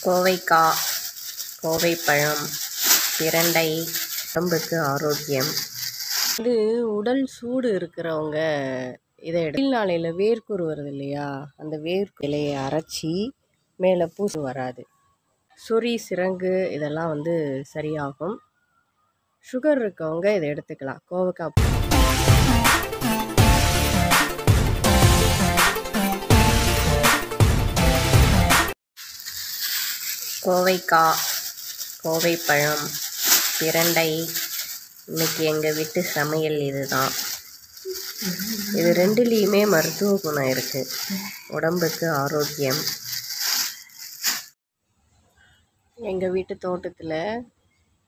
கோவைக்காய், கோவைப்பழம், பிரண்டை உடம்புக்கு ஆரோக்கியம். இது உடல் சூடு இருக்கிறவங்க இதை நாளையில் வேர்க்குரு வருது இல்லையா, அந்த வேர்க்கு இலையை அரைச்சி மேலே பூசு வராது. சொறி சிரங்கு இதெல்லாம் சரியாகும். சுகர் இருக்கவங்க இதை எடுத்துக்கலாம். கோவைக்காய், கோவைப்பழம், பிரண்டை இன்னைக்கு எங்கள் வீட்டு சமையல் இதுதான். இது ரெண்டுலேயுமே மருத்துவ குணம் இருக்குது, உடம்புக்கு ஆரோக்கியம். எங்கள் வீட்டு தோட்டத்தில்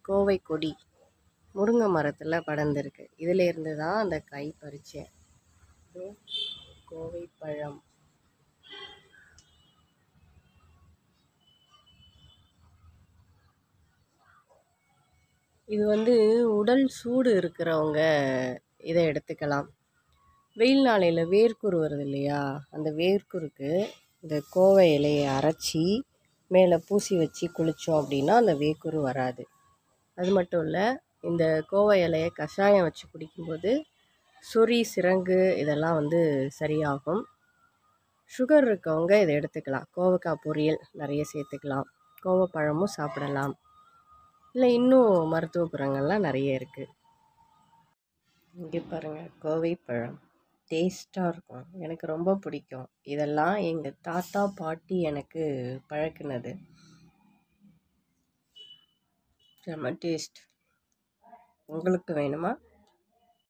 கோவை கொடி முருங்கை மரத்தில் படர்ந்துருக்கு. இதில் இருந்து தான் அந்த காய் பறித்தேன். கோவைப்பழம், இது உடல் சூடு இருக்கிறவங்க இதை எடுத்துக்கலாம். வெயில் நாளையில் வேர்க்குரு வருது இல்லையா, அந்த வேர்க்குருக்கு இந்த கோவை இலையை அரைச்சி மேலே பூசி வச்சு குளித்தோம் அப்படின்னா அந்த வேர்க்குரு வராது. அது மட்டும் இல்லை, இந்த கோவை இலையை கஷாயம் வச்சு குடிக்கும்போது சொறி சிரங்கு இதெல்லாம் சரியாகும். சுகர் இருக்கவங்க இதை எடுத்துக்கலாம். கோவைக்காய் பொரியல் நிறைய சேர்த்துக்கலாம். கோவைப்பழமும் சாப்பிடலாம். இல்லை இன்னும் மருத்துவ குணங்கள்லாம் நிறைய இருக்குது. இங்கே பாருங்கள், கோவைப்பழம் டேஸ்ட்டாக இருக்கும், எனக்கு ரொம்ப பிடிக்கும். இதெல்லாம் எங்கள் தாத்தா பாட்டி எனக்கு பழக்கினது. செம்ம டேஸ்ட். உங்களுக்கு வேணுமா?